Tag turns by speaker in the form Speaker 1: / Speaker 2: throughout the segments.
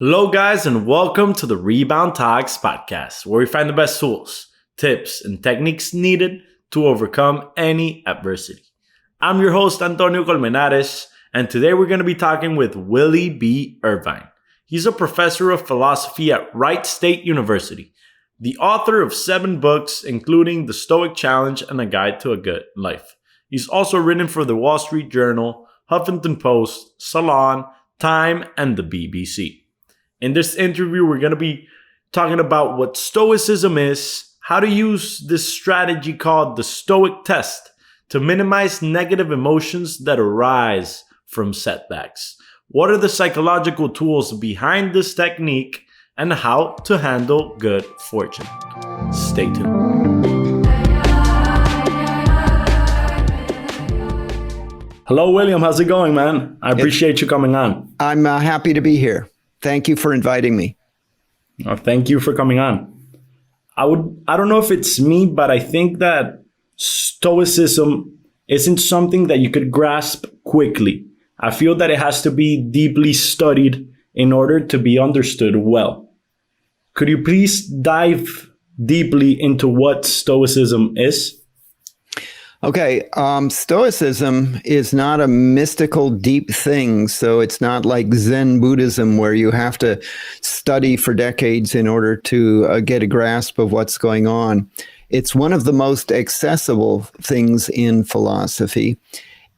Speaker 1: Hello, guys, and welcome to the Rebound Talks podcast, where we find the best tools, tips, and techniques needed to overcome any adversity. I'm your host, Antonio Colmenares, and today we're going to be talking with Willie B. Irvine. He's a professor of philosophy at Wright State University, the author of 7 books, including The Stoic Challenge and A Guide to a Good Life. He's also written for the Wall Street Journal, Huffington Post, Salon, Time, and the BBC. In this interview, we're going to be talking about what Stoicism is, how to use this strategy called the Stoic test to minimize negative emotions that arise from setbacks. What are the psychological tools behind this technique and how to handle good fortune? Stay tuned. Hello, William. How's it going, man? I appreciate you coming on.
Speaker 2: I'm happy to be here. Thank you for inviting me.
Speaker 1: Thank you for coming on. I don't know if it's me, but I think that Stoicism isn't something that you could grasp quickly. I feel that it has to be deeply studied in order to be understood well. Could you please dive deeply into what Stoicism is?
Speaker 2: Okay, Stoicism is not a mystical, deep thing. So it's not like Zen Buddhism where you have to study for decades in order to get a grasp of what's going on. It's one of the most accessible things in philosophy.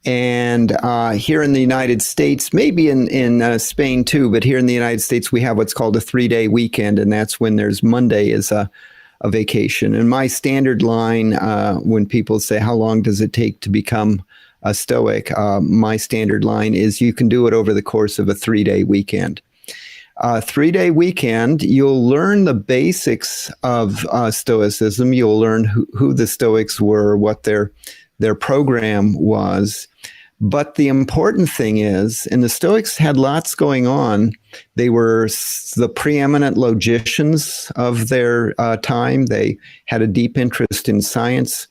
Speaker 2: And here in the United States, maybe in Spain too, but here in the United States, we have what's called a 3-day weekend. And that's when there's Monday is a vacation. And my standard line, when people say, how long does it take to become a Stoic? My standard line is you can do it over the course of a 3-day weekend. 3-day weekend, you'll learn the basics of Stoicism. You'll learn who the Stoics were, what their program was. But the important thing is, and the Stoics had lots going on. They were the preeminent logicians of their time. They had a deep interest in science.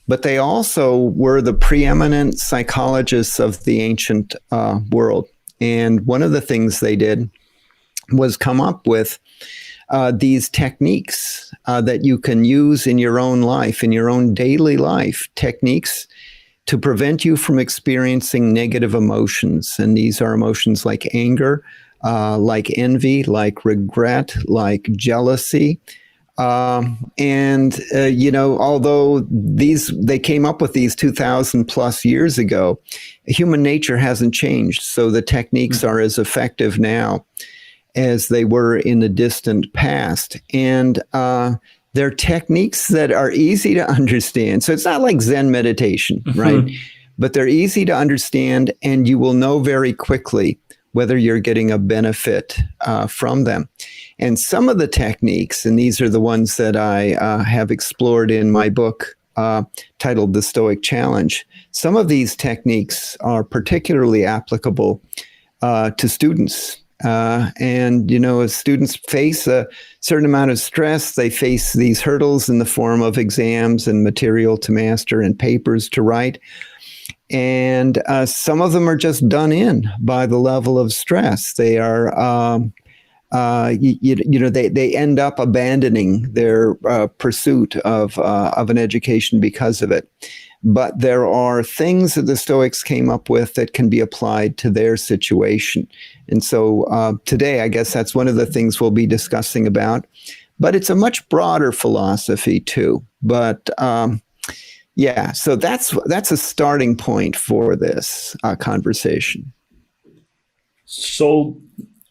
Speaker 2: But they also were the preeminent psychologists of the ancient world. And one of the things they did was come up with these techniques that you can use in your own life, in your own daily life, techniques to prevent you from experiencing negative emotions. And these are emotions like anger, like envy, like regret, like jealousy. Although they came up with these 2,000 plus years ago, human nature hasn't changed. So the techniques are as effective now as they were in the distant past. And they're techniques that are easy to understand. So it's not like Zen meditation, right? But they're easy to understand, and you will know very quickly whether you're getting a benefit from them. And some of the techniques, and these are the ones that I have explored in my book titled The Stoic Challenge, some of these techniques are particularly applicable to students. As students face a certain amount of stress, they face these hurdles in the form of exams and material to master and papers to write. And some of them are just done in by the level of stress. They are, they end up abandoning their pursuit of an education because of it. But there are things that the Stoics came up with that can be applied to their situation. And so today, I guess that's one of the things we'll be discussing about. But it's a much broader philosophy too. But so that's a starting point for this conversation.
Speaker 1: So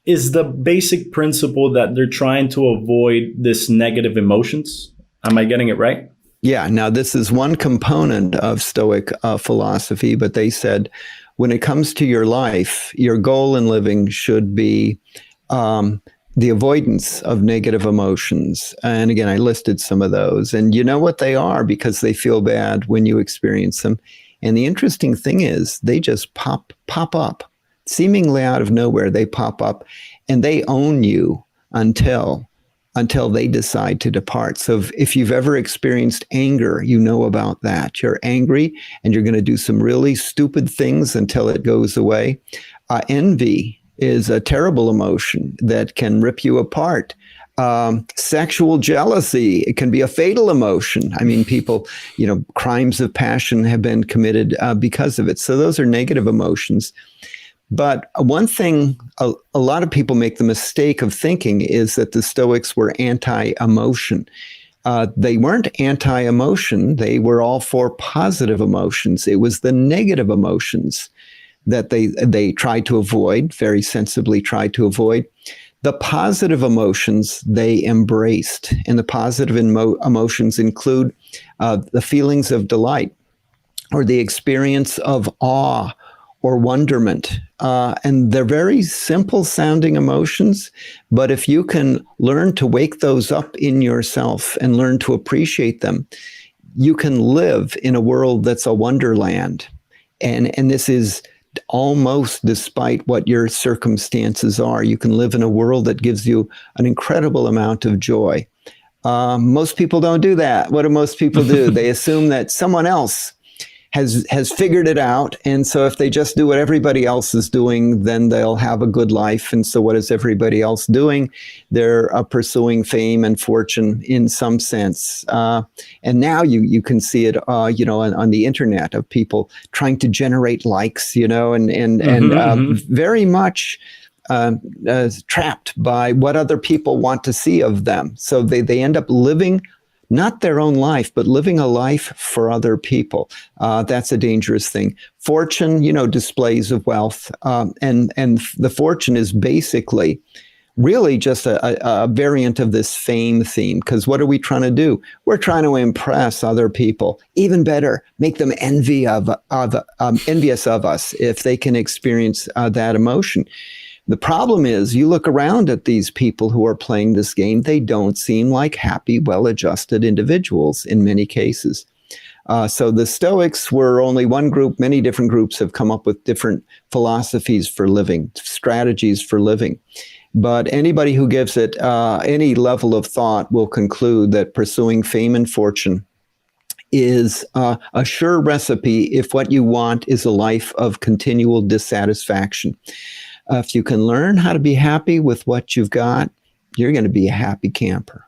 Speaker 1: is the basic principle that they're trying to avoid this negative emotions? Am I getting it right?
Speaker 2: Yeah. Now, this is one component of Stoic philosophy, but they said when it comes to your life, your goal in living should be the avoidance of negative emotions. And again, I listed some of those. And you know what they are because they feel bad when you experience them. And the interesting thing is they just pop up, seemingly out of nowhere. They pop up and they own you until they decide to depart. So if you've ever experienced anger, you know about that. You're angry and you're going to do some really stupid things until it goes away. Envy is a terrible emotion that can rip you apart. Sexual jealousy, it can be a fatal emotion. I mean, people, crimes of passion have been committed because of it. So those are negative emotions. But one thing a lot of people make the mistake of thinking is that the Stoics were anti-emotion. They weren't anti-emotion. They were all for positive emotions. It was the negative emotions that they tried to avoid, very sensibly tried to avoid. The positive emotions they embraced, and the positive emotions include the feelings of delight or the experience of awe or wonderment. And they're very simple sounding emotions, but if you can learn to wake those up in yourself and learn to appreciate them, you can live in a world that's a wonderland. And this is almost despite what your circumstances are. You can live in a world that gives you an incredible amount of joy. Most people don't do that. What do most people do? They assume that someone else has figured it out. And so if they just do what everybody else is doing, then they'll have a good life. And so what is everybody else doing? They're pursuing fame and fortune in some sense. And now you can see it, on the internet of people trying to generate likes, and very much trapped by what other people want to see of them. So they end up living not their own life, but living a life for other people. That's a dangerous thing. Fortune, displays of wealth. And the fortune is basically really just a variant of this fame theme. Because what are we trying to do? We're trying to impress other people. Even better, make them envious of us if they can experience that emotion. The problem is you look around at these people who are playing this game, they don't seem like happy, well-adjusted individuals in many cases. So the Stoics were only one group. Many different groups have come up with different philosophies for living, strategies for living. But anybody who gives it any level of thought will conclude that pursuing fame and fortune is a sure recipe if what you want is a life of continual dissatisfaction. If you can learn how to be happy with what you've got, you're going to be a happy camper.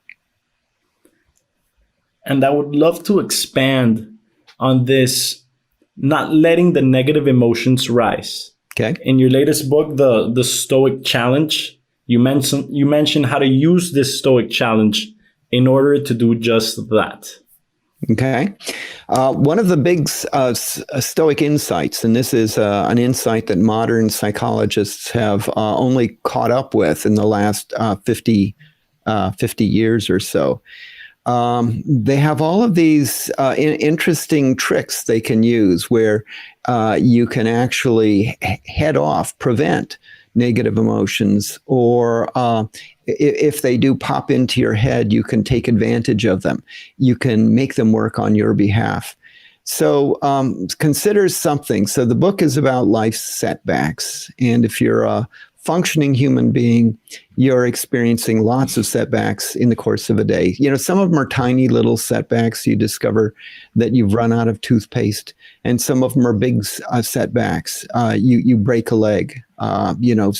Speaker 1: And I would love to expand on this, not letting the negative emotions rise.
Speaker 2: Okay.
Speaker 1: In your latest book, the Stoic Challenge, you mentioned how to use this Stoic Challenge in order to do just that.
Speaker 2: Okay. One of the big Stoic insights, and this is an insight that modern psychologists have only caught up with in the last 50 years or so. They have all of these interesting tricks they can use where you can actually prevent negative emotions, or if they do pop into your head, you can take advantage of them. You can make them work on your behalf. So consider something. So the book is about life's setbacks. And if you're a functioning human being, you're experiencing lots of setbacks in the course of a day. Some of them are tiny little setbacks. You discover that you've run out of toothpaste, and some of them are big setbacks. You break a leg. You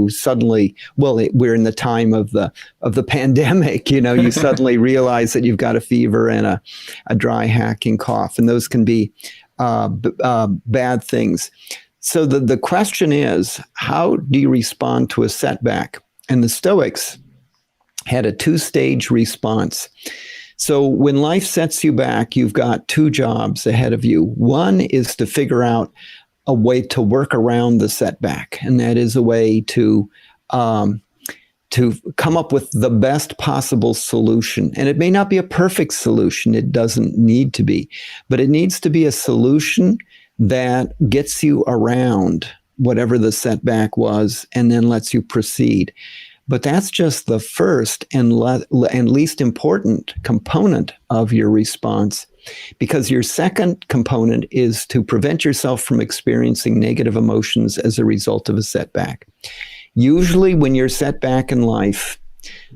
Speaker 2: suddenly, we're in the time of the pandemic. You suddenly realize that you've got a fever and a dry hacking cough, and those can be bad things. So the question is, how do you respond to a setback? And the Stoics had a two-stage response. So when life sets you back, you've got two jobs ahead of you. One is to figure out a way to work around the setback, and that is a way to come up with the best possible solution. And it may not be a perfect solution. It doesn't need to be, but it needs to be a solution that gets you around whatever the setback was and then lets you proceed. But that's just the first and least important component of your response, because your second component is to prevent yourself from experiencing negative emotions as a result of a setback. Usually when you're set back in life,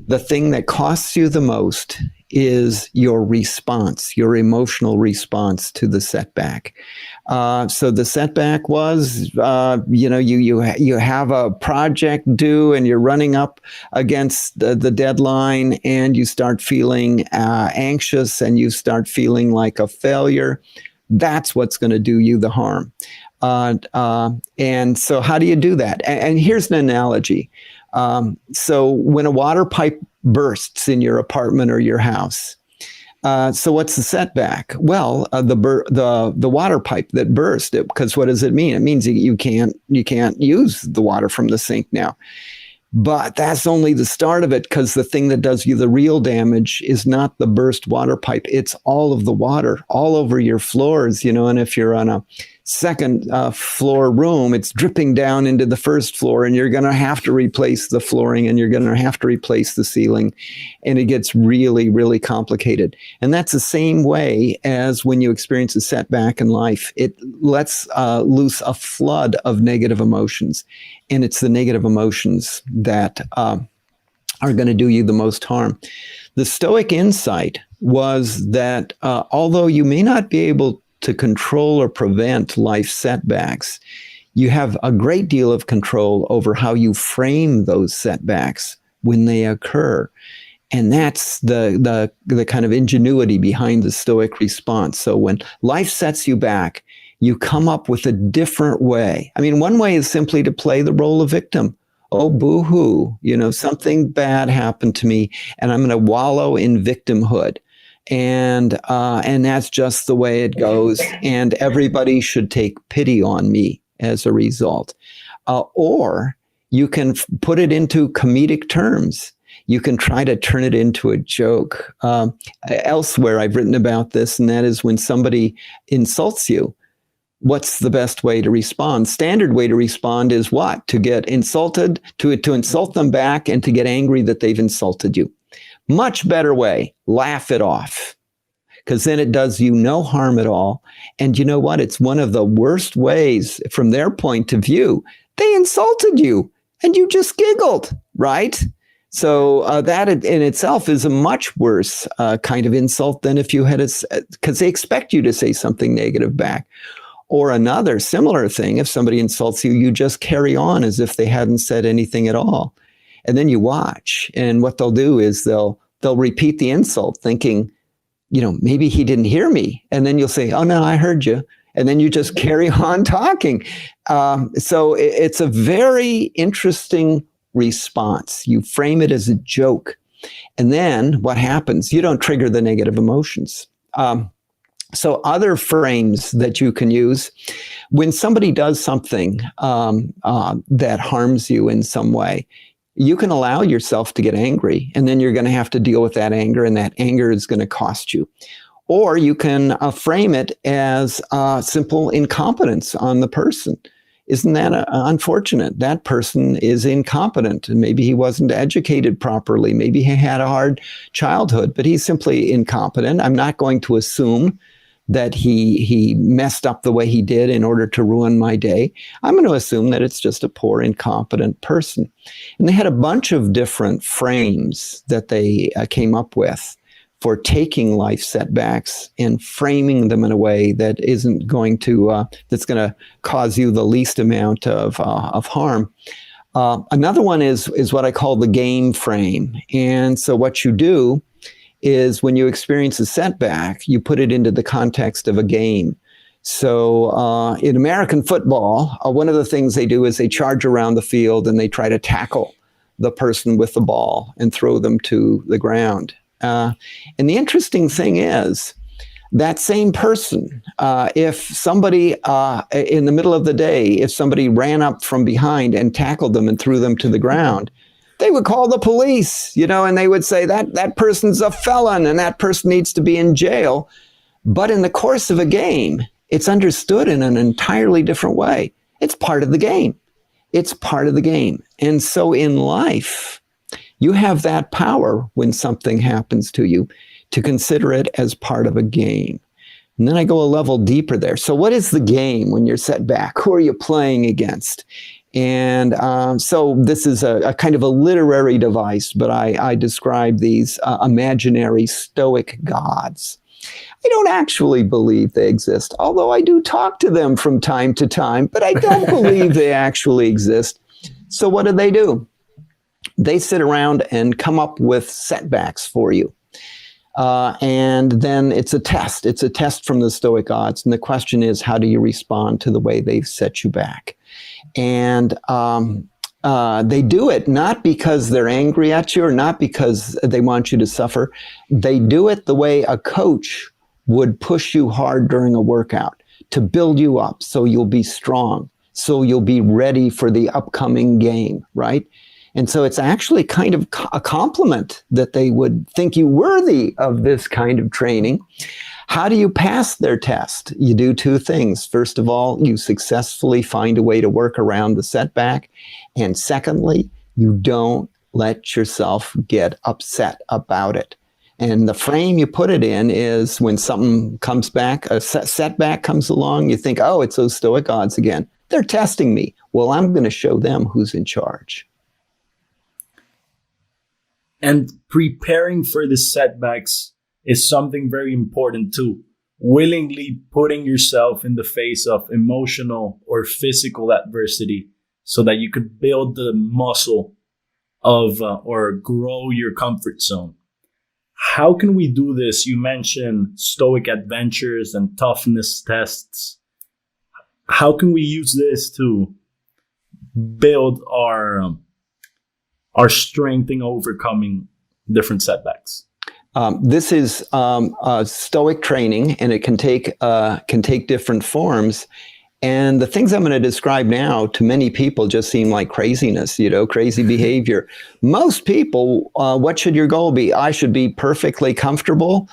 Speaker 2: the thing that costs you the most is your response, your emotional response to the setback. So the setback was, you have a project due and you're running up against the deadline, and you start feeling anxious and you start feeling like a failure. That's what's going to do you the harm. And so how do you do that? And here's an analogy. So when a water pipe bursts in your apartment or your house, so what's the setback? Well, the water pipe that burst, because what does it mean? It means you can't use the water from the sink now. But that's only the start of it, because the thing that does you the real damage is not the burst water pipe. It's all of the water all over your floors, and if you're on a second floor room, it's dripping down into the first floor, and you're going to have to replace the flooring, and you're going to have to replace the ceiling, and it gets really, really complicated. And that's the same way as when you experience a setback in life. It lets loose a flood of negative emotions, and it's the negative emotions that are going to do you the most harm. The Stoic insight was that although you may not be able to control or prevent life setbacks, you have a great deal of control over how you frame those setbacks when they occur. And that's the kind of ingenuity behind the Stoic response. So when life sets you back, you come up with a different way. I mean, one way is simply to play the role of victim. Oh, boo-hoo, something bad happened to me, and I'm going to wallow in victimhood. And that's just the way it goes. And everybody should take pity on me as a result. Or you can put it into comedic terms. You can try to turn it into a joke. Elsewhere, I've written about this, and that is when somebody insults you, what's the best way to respond? Standard way to respond is what? To get insulted, to insult them back, and to get angry that they've insulted you. Much better way, laugh it off, because then it does you no harm at all. And you know what? It's one of the worst ways from their point of view. They insulted you and you just giggled, right? So that in itself is a much worse kind of insult than if you had because they expect you to say something negative back. Or another similar thing, if somebody insults you, you just carry on as if they hadn't said anything at all. And then you watch, and what they'll do is they'll repeat the insult, thinking, maybe he didn't hear me. And then you'll say, oh, no, I heard you. And then you just carry on talking. So it's a very interesting response. You frame it as a joke. And then what happens? You don't trigger the negative emotions. So other frames that you can use, when somebody does something that harms you in some way, you can allow yourself to get angry, and then you're going to have to deal with that anger, and that anger is going to cost you. Or you can frame it as simple incompetence on the person. Isn't that unfortunate? That person is incompetent, and maybe he wasn't educated properly. Maybe he had a hard childhood, but he's simply incompetent. I'm not going to assume that he messed up the way he did in order to ruin my day. I'm going to assume that it's just a poor, incompetent person. And they had a bunch of different frames that they came up with for taking life setbacks and framing them in a way that isn't going to, that's going to cause you the least amount of harm. Another one is what I call the game frame. And so what you do is when you experience a setback, you put it into the context of a game. So in American football, one of the things they do is they charge around the field and they try to tackle the person with the ball and throw them to the ground. And the interesting thing is that same person, if somebody in the middle of the day, if somebody ran up from behind and tackled them and threw them to the ground, they would call the police, and they would say that person's a felon and that person needs to be in jail. But in the course of a game, it's understood in an entirely different way. It's part of the game. It's part of the game. And so in life, you have that power when something happens to you to consider it as part of a game. And then I go a level deeper there. So what is the game when you're set back? Who are you playing against? And so this is a kind of a literary device, but I describe these imaginary Stoic gods. I don't actually believe they exist, although I do talk to them from time to time, but I don't believe they actually exist. So what do? They sit around and come up with setbacks for you. And then it's a test. It's a test from the Stoic gods. And the question is, how do you respond to the way they've set you back? And they do it not because they're angry at you or not because they want you to suffer. They do it the way a coach would push you hard during a workout to build you up so you'll be strong, so you'll be ready for the upcoming game, right? And so it's actually kind of a compliment that they would think you worthy of this kind of training. How do you pass their test? You do two things. First of all, you successfully find a way to work around the setback. And secondly, you don't let yourself get upset about it. And the frame you put it in is when something comes back, a setback comes along, you think, oh, it's those Stoic gods again. They're testing me. Well, I'm going to show them who's in charge.
Speaker 1: And preparing for the setbacks is something very important too. Willingly putting yourself in the face of emotional or physical adversity so that you could build the muscle of or grow your comfort zone. How can we do this? You mentioned Stoic adventures and toughness tests. How can we use this to build our strength in overcoming different setbacks?
Speaker 2: This is Stoic training, and it can take different forms. And the things I'm going to describe now to many people just seem like craziness, crazy behavior. Most people, what should your goal be? I should be perfectly comfortable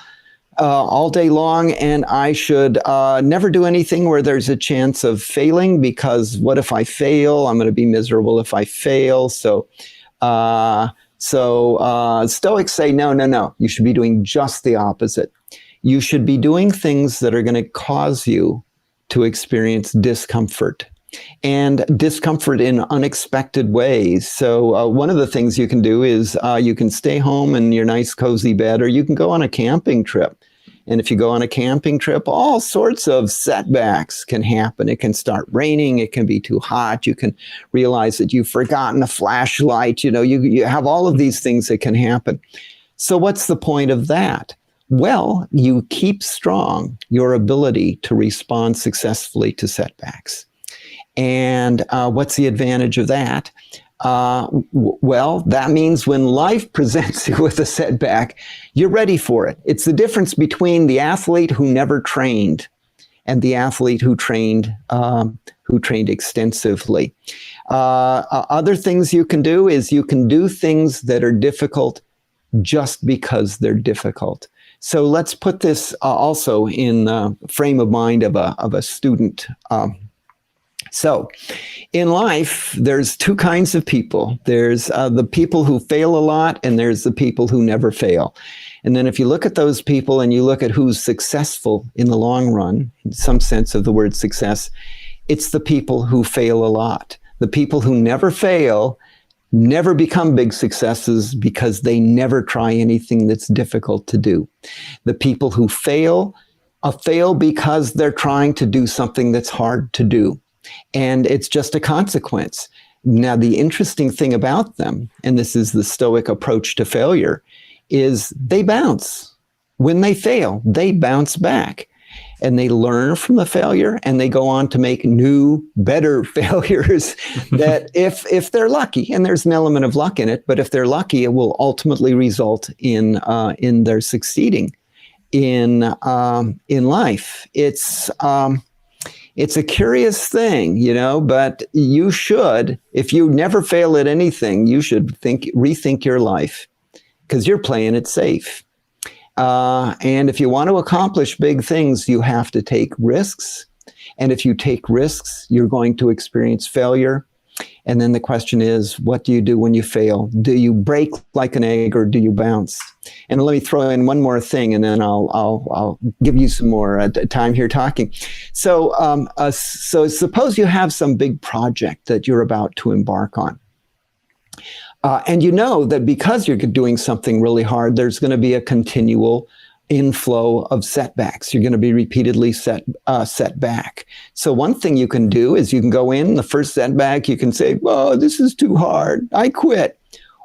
Speaker 2: all day long, and I should never do anything where there's a chance of failing, because what if I fail? I'm going to be miserable if I fail. So Stoics say, no. You should be doing just the opposite. You should be doing things that are going to cause you to experience discomfort, and discomfort in unexpected ways. So one of the things you can do is you can stay home in your nice cozy bed, or you can go on a camping trip. And if you go on a camping trip, all sorts of setbacks can happen. It can start raining. It can be too hot. You can realize that you've forgotten a flashlight. You have all of these things that can happen. So what's the point of that? Well, you keep strong your ability to respond successfully to setbacks. And what's the advantage of that? Well, that means when life presents you with a setback, you're ready for it. It's the difference between the athlete who never trained and the athlete who trained extensively. Other things you can do is you can do things that are difficult just because they're difficult. So let's put this also in the frame of mind of a student. So in life, there's two kinds of people. There's the people who fail a lot, and there's the people who never fail. And then if you look at those people and you look at who's successful in the long run, in some sense of the word success, it's the people who fail a lot. The people who never fail never become big successes because they never try anything that's difficult to do. The people who fail because they're trying to do something that's hard to do. And it's just a consequence. Now, the interesting thing about them, and this is the Stoic approach to failure, is they bounce. When they fail, they bounce back. And they learn from the failure, and they go on to make new, better failures that if they're lucky, and there's an element of luck in it, but if they're lucky, it will ultimately result in their succeeding in life. It's a curious thing, but you should, if you never fail at anything, you should rethink your life, because you're playing it safe. And if you want to accomplish big things, you have to take risks. And if you take risks, you're going to experience failure. And then the question is, what do you do when you fail? Do you break like an egg or do you bounce? And let me throw in one more thing, and then I'll give you some more time here talking. So suppose you have some big project that you're about to embark on. And you know that because you're doing something really hard, there's going to be a continual inflow of setbacks. You're going to be repeatedly set back. So one thing you can do is you can go in the first setback, you can say, "Whoa, this is too hard. I quit."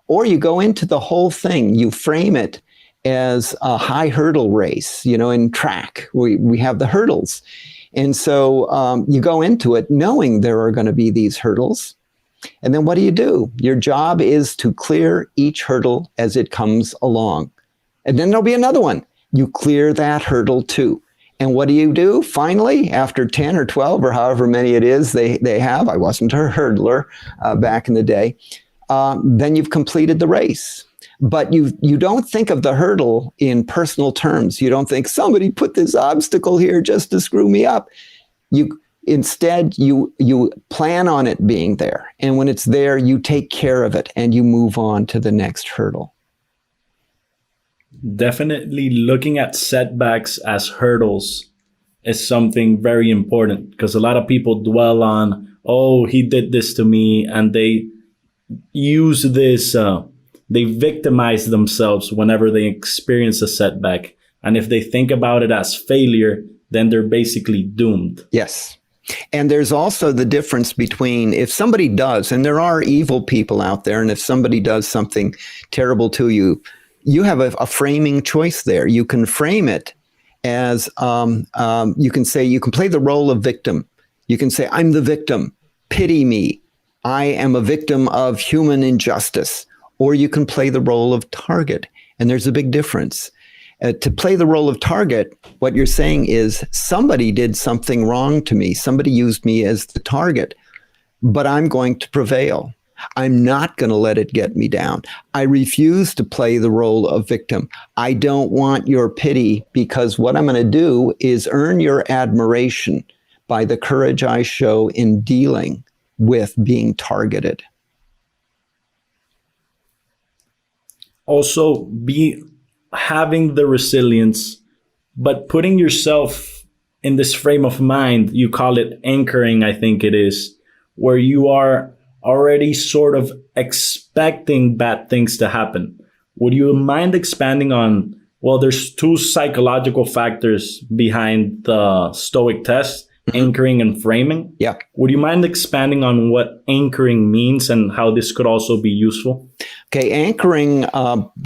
Speaker 2: Or you go into the whole thing. You frame it as a high hurdle race. In track, we have the hurdles. And so you go into it knowing there are going to be these hurdles. And then what do? Your job is to clear each hurdle as it comes along. And then there'll be another one. You clear that hurdle too. And what do? Finally, after 10 or 12 or however many it is they have, I wasn't a hurdler back in the day, then you've completed the race. But you don't think of the hurdle in personal terms. You don't think somebody put this obstacle here just to screw me up. Instead, you plan on it being there. And when it's there, you take care of it and you move on to the next hurdle.
Speaker 1: Definitely looking at setbacks as hurdles is something very important, because a lot of people dwell on, oh, he did this to me, and they use this, they victimize themselves whenever they experience a setback. And if they think about it as failure, then they're basically doomed.
Speaker 2: Yes. And there's also the difference between if somebody does, and there are evil people out there, and if somebody does something terrible to you, you have a framing choice there. You can frame it as, you can play the role of victim. You can say, I'm the victim, pity me. I am a victim of human injustice. Or you can play the role of target. And there's a big difference. To play the role of target, what you're saying is somebody did something wrong to me. Somebody used me as the target, but I'm going to prevail. I'm not going to let it get me down. I refuse to play the role of victim. I don't want your pity, because what I'm going to do is earn your admiration by the courage I show in dealing with being targeted.
Speaker 1: Also, having the resilience, but putting yourself in this frame of mind, you call it anchoring, I think it is, where you are already sort of expecting bad things to happen. Would you mind expanding on, well, there's two psychological factors behind the Stoic test, anchoring and framing.
Speaker 2: Yeah.
Speaker 1: Would you mind expanding on what anchoring means and how this could also be useful?
Speaker 2: Okay, anchoring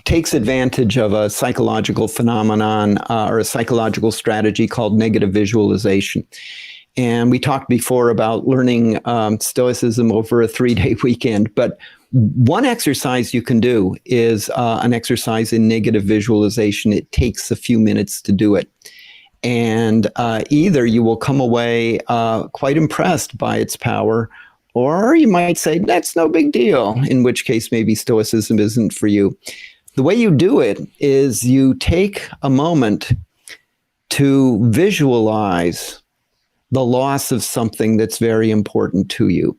Speaker 2: takes advantage of a psychological phenomenon or a psychological strategy called negative visualization. And we talked before about learning Stoicism over a 3-day weekend. But one exercise you can do is an exercise in negative visualization. It takes a few minutes to do it. And either you will come away quite impressed by its power, or you might say, that's no big deal, in which case maybe Stoicism isn't for you. The way you do it is you take a moment to visualize the loss of something that's very important to you.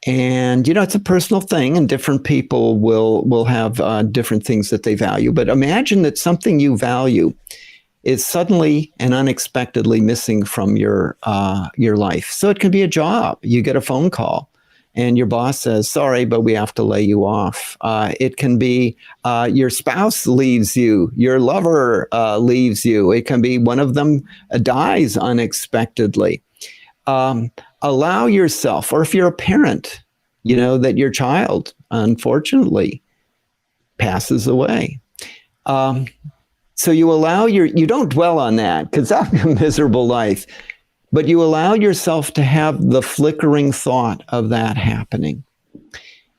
Speaker 2: And, it's a personal thing, and different people will have different things that they value. But imagine that something you value is suddenly and unexpectedly missing from your life. So it can be a job. You get a phone call and your boss says, sorry, but we have to lay you off. It can be your spouse leaves you, your lover leaves you. It can be one of them dies unexpectedly. Allow yourself, or if you're a parent, that your child unfortunately passes away. So you allow you don't dwell on that, because that's a miserable life, but you allow yourself to have the flickering thought of that happening.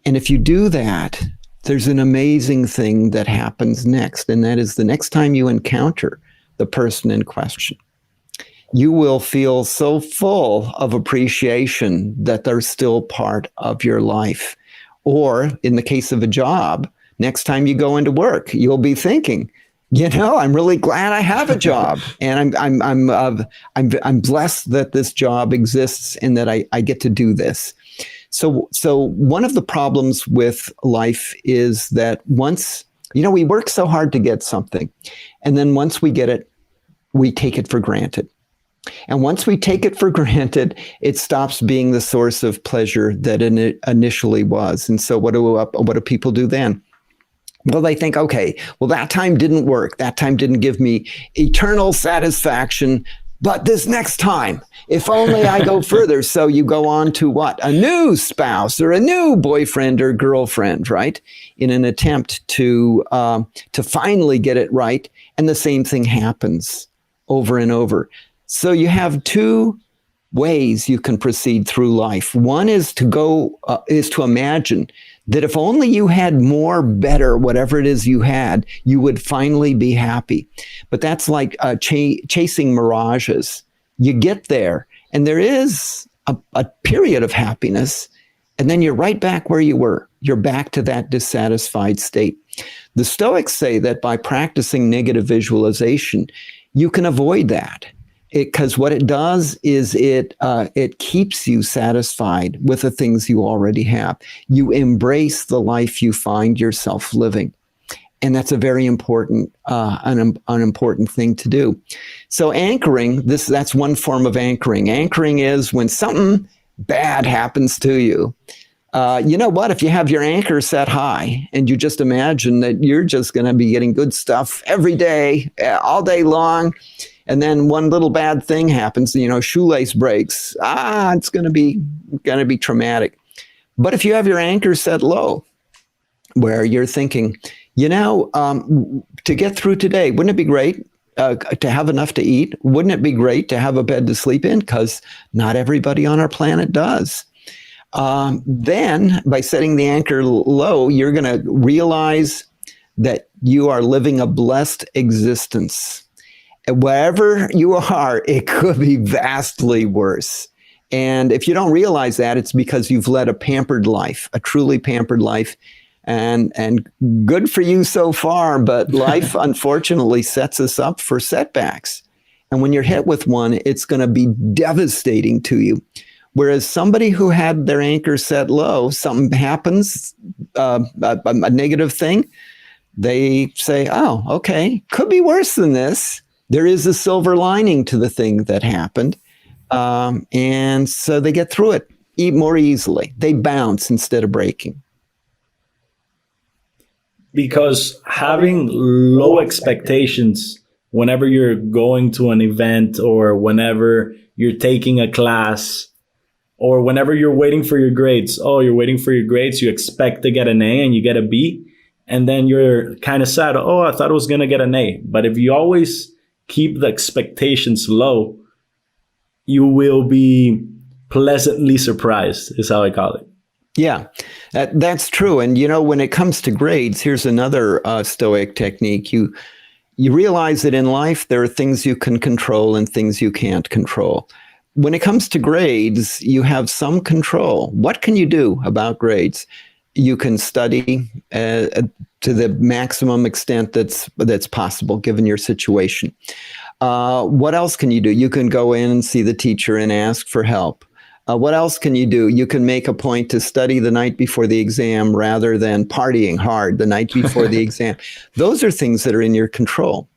Speaker 2: And if you do that, there's an amazing thing that happens next. And that is the next time you encounter the person in question, you will feel so full of appreciation that they're still part of your life. Or in the case of a job, next time you go into work, you'll be thinking, I'm really glad I have a job, and I'm blessed that this job exists and that I get to do this. So one of the problems with life is that once, we work so hard to get something, and then once we get it, we take it for granted. And once we take it for granted, it stops being the source of pleasure that it initially was. And so what do people do then? Well, they think, okay, well, that time didn't work. That time didn't give me eternal satisfaction. But this next time, if only I go further. So you go on to what? A new spouse or a new boyfriend or girlfriend, right? In an attempt to finally get it right. And the same thing happens over and over. So you have two ways you can proceed through life. One is to imagine that if only you had more, better, whatever it is you had, you would finally be happy. But that's like chasing mirages. You get there, and there is a period of happiness, and then you're right back where you were. You're back to that dissatisfied state. The Stoics say that by practicing negative visualization, you can avoid that. Because what it does is it keeps you satisfied with the things you already have. You embrace the life you find yourself living. And that's a very important, an important thing to do. So anchoring, that's one form of anchoring. Anchoring is when something bad happens to you. You know what? If you have your anchor set high and you just imagine that you're just going to be getting good stuff every day, all day long, and then one little bad thing happens, shoelace breaks. It's going to be traumatic. But if you have your anchor set low, where you're thinking, to get through today, wouldn't it be great to have enough to eat? Wouldn't it be great to have a bed to sleep in? Because not everybody on our planet does. Then by setting the anchor low, you're going to realize that you are living a blessed existence. Wherever you are, it could be vastly worse. And if you don't realize that, it's because you've led a pampered life, a truly pampered life. And good for you so far, but life unfortunately sets us up for setbacks. And when you're hit with one, it's going to be devastating to you. Whereas somebody who had their anchor set low, something happens, a negative thing, they say, oh, okay, could be worse than this. There is a silver lining to the thing that happened. And so they get through it more easily. They bounce instead of breaking.
Speaker 1: Because having low expectations whenever you're going to an event or whenever you're taking a class or whenever you're waiting for your grades. Oh, you're waiting for your grades. You expect to get an A and you get a B. And then you're kind of sad. Oh, I thought I was going to get an A. But if you always keep the expectations low, you will be pleasantly surprised, is how I call it.
Speaker 2: Yeah, that's true. And, when it comes to grades, here's another Stoic technique. You realize that in life, there are things you can control and things you can't control. When it comes to grades, you have some control. What can you do about grades? You can study to the maximum extent that's possible given your situation. What else can you do? You can go in and see the teacher and ask for help. What else can you do? You can make a point to study the night before the exam rather than partying hard the night before the exam. Those are things that are in your control,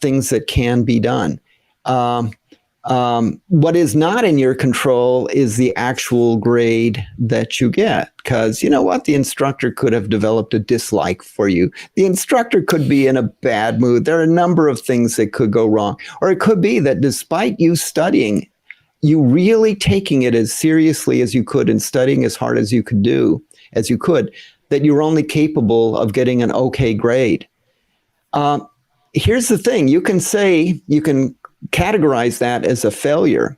Speaker 2: things that can be done. What is not in your control is the actual grade that you get. Because you know what? The instructor could have developed a dislike for you. The instructor could be in a bad mood. There are a number of things that could go wrong. Or it could be that despite you studying, you really taking it as seriously as you could and studying as hard as you could, that you're only capable of getting an okay grade. Here's the thing. You can categorize that as a failure,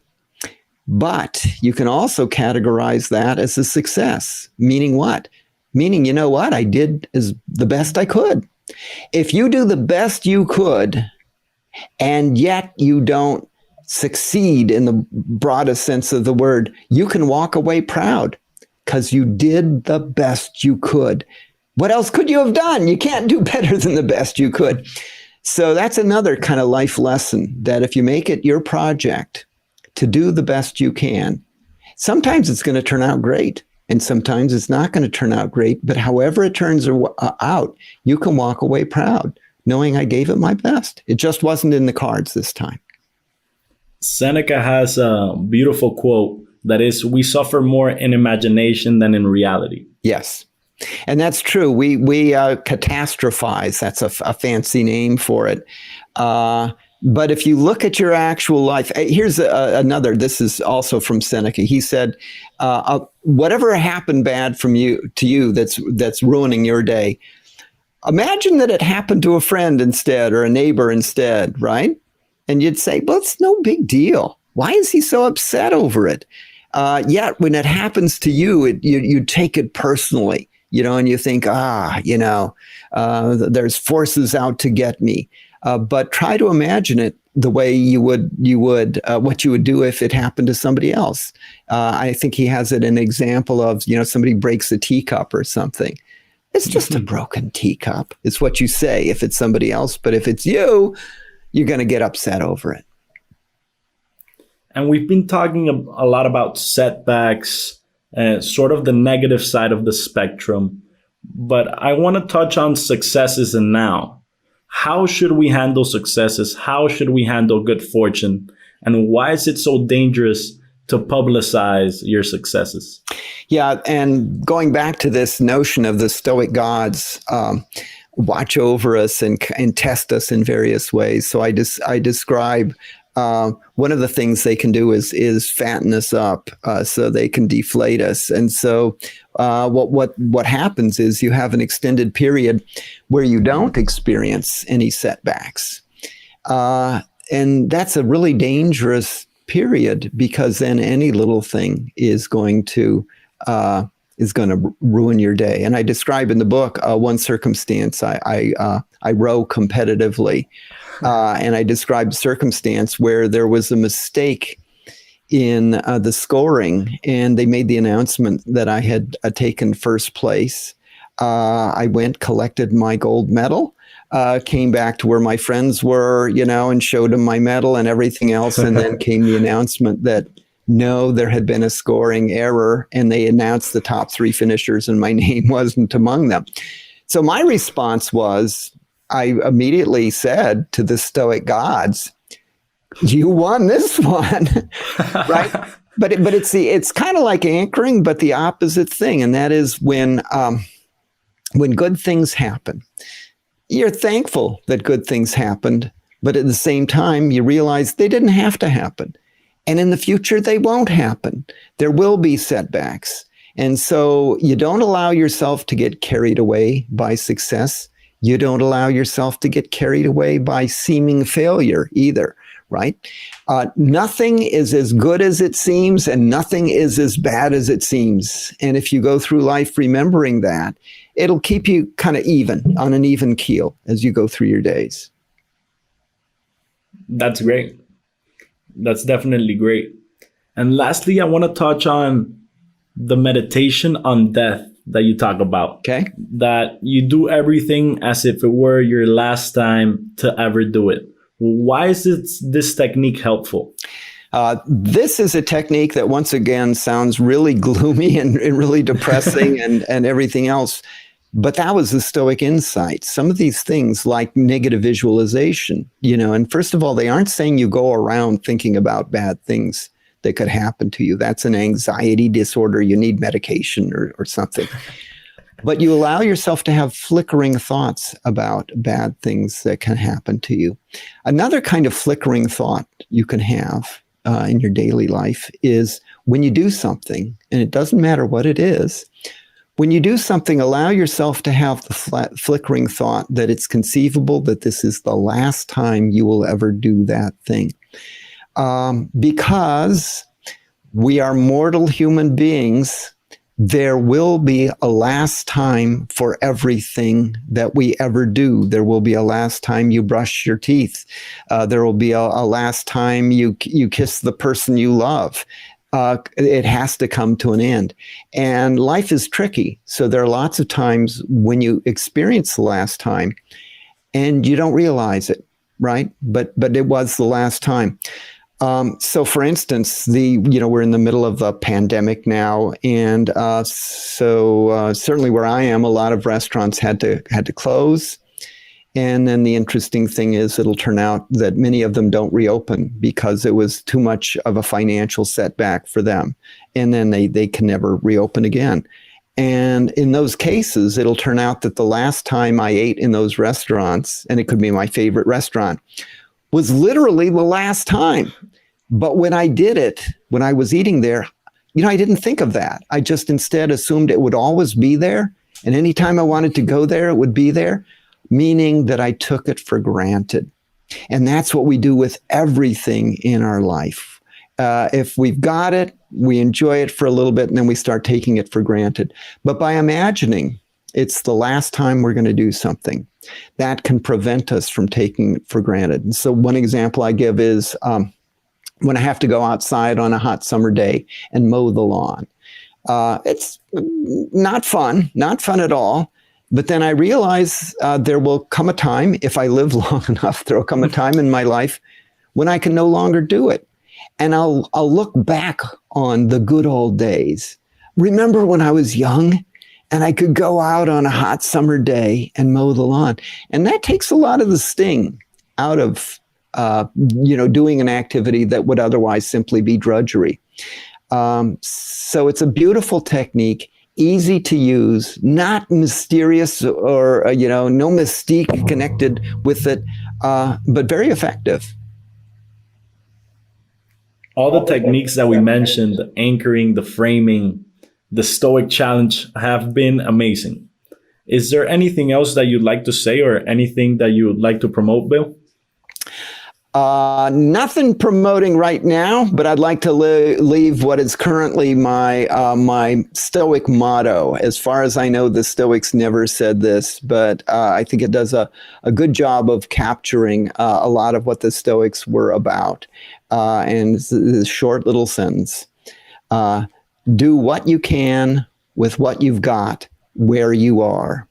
Speaker 2: but you can also categorize that as a success. Meaning what? Meaning, you know what? I did the best I could. If you do the best you could, and yet you don't succeed in the broadest sense of the word, you can walk away proud because you did the best you could. What else could you have done? You can't do better than the best you could. So that's another kind of life lesson, that if you make it your project to do the best you can, sometimes it's going to turn out great. And sometimes it's not going to turn out great, but however it turns out, you can walk away proud, knowing I gave it my best. It just wasn't in the cards this time.
Speaker 1: Seneca has a beautiful quote that is, we suffer more in imagination than in reality.
Speaker 2: Yes. And that's true. We catastrophize. That's a fancy name for it. But if you look at your actual life, here's another. This is also from Seneca. He said, "Whatever happened bad to you that's ruining your day, imagine that it happened to a friend instead, or a neighbor instead, right? And you'd say, well, it's no big deal. Why is he so upset over it? Yet when it happens to you, you take it personally." And you think, there's forces out to get me. But try to imagine it the way you would what you would do if it happened to somebody else. I think he has it an example of, somebody breaks a teacup or something. It's just a broken teacup. It's what you say if it's somebody else. But if it's you, you're going to get upset over it.
Speaker 1: And we've been talking a lot about setbacks, sort of the negative side of the spectrum. But I want to touch on successes and now. How should we handle successes? How should we handle good fortune? And why is it so dangerous to publicize your successes?
Speaker 2: Yeah, and going back to this notion of the Stoic gods watch over us and test us in various ways. So I describe one of the things they can do is fatten us up so they can deflate us. And so what happens is you have an extended period where you don't experience any setbacks. And that's a really dangerous period, because then any little thing is going to ruin your day. And I describe in the book one circumstance. I row competitively. And I described a circumstance where there was a mistake in the scoring, and they made the announcement that I had taken first place. I went, collected my gold medal, came back to where my friends were, and showed them my medal and everything else. And then came the announcement that no, there had been a scoring error, and they announced the top 3 finishers, and my name wasn't among them. So my response was, I immediately said to the Stoic gods, "You won this one," right? But it's kind of like anchoring, but the opposite thing, and that is when good things happen, you're thankful that good things happened, but at the same time, you realize they didn't have to happen, and in the future they won't happen. There will be setbacks, and so you don't allow yourself to get carried away by success. You don't allow yourself to get carried away by seeming failure either, right? Nothing is as good as it seems, and nothing is as bad as it seems. And if you go through life remembering that, it'll keep you kind of on an even keel as you go through your days.
Speaker 1: That's great. That's definitely great. And lastly, I want to touch on the meditation on death that you talk about.
Speaker 2: Okay.
Speaker 1: That you do everything as if it were your last time to ever do it. Why is this technique helpful?
Speaker 2: This is a technique that, once again, sounds really gloomy and really depressing and everything else. But that was the Stoic insight. Some of these things, like negative visualization, and first of all, they aren't saying you go around thinking about bad things that could happen to you. That's an anxiety disorder. You need medication or something. But you allow yourself to have flickering thoughts about bad things that can happen to you. Another kind of flickering thought you can have in your daily life is when you do something, and it doesn't matter what it is, when you do something, allow yourself to have the flickering thought that it's conceivable that this is the last time you will ever do that thing. Because we are mortal human beings, there will be a last time for everything that we ever do. There will be a last time you brush your teeth. There will be a last time you kiss the person you love. It has to come to an end. And life is tricky. So there are lots of times when you experience the last time and you don't realize it, right? But it was the last time. So, for instance, we're in the middle of a pandemic now, and certainly where I am, a lot of restaurants had to close. And then the interesting thing is, it'll turn out that many of them don't reopen because it was too much of a financial setback for them, and then they can never reopen again. And in those cases, it'll turn out that the last time I ate in those restaurants, and it could be my favorite restaurant, was literally the last time. But when I did it, when I was eating there, I didn't think of that. I just instead assumed it would always be there. And anytime I wanted to go there, it would be there, meaning that I took it for granted. And that's what we do with everything in our life. If we've got it, we enjoy it for a little bit, and then we start taking it for granted. But by imagining it's the last time we're going to do something, that can prevent us from taking it for granted. And so one example I give is when I have to go outside on a hot summer day and mow the lawn. It's not fun at all. But then I realize there will come a time, if I live long enough, there will come a time in my life when I can no longer do it. And I'll look back on the good old days. Remember when I was young and I could go out on a hot summer day and mow the lawn? And that takes a lot of the sting out of doing an activity that would otherwise simply be drudgery. So it's a beautiful technique, easy to use, not mysterious or, no mystique connected with it, but very effective.
Speaker 1: All the techniques that we mentioned, the anchoring, the framing, the Stoic Challenge, have been amazing. Is there anything else that you'd like to say or anything that you would like to promote, Bill?
Speaker 2: Nothing promoting right now, but I'd like to leave what is currently my Stoic motto. As far as I know, the Stoics never said this, but I think it does a good job of capturing a lot of what the Stoics were about. And it's a short little sentence. Do what you can with what you've got where you are.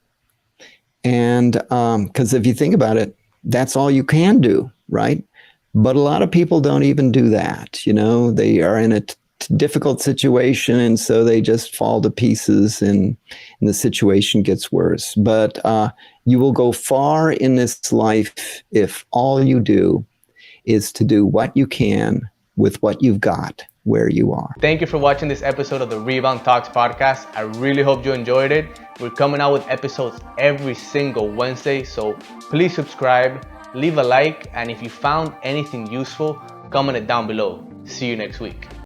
Speaker 2: And because if you think about it, that's all you can do, right? But a lot of people don't even do that. They are in a difficult situation, and so they just fall to pieces, and the situation gets worse. But you will go far in this life if all you do is to do what you can with what you've got where you are.
Speaker 3: Thank you for watching this episode of the Rebound Talks podcast. I really hope you enjoyed it. We're coming out with episodes every single Wednesday, so please subscribe, leave a like, and if you found anything useful, comment it down below. See you next week.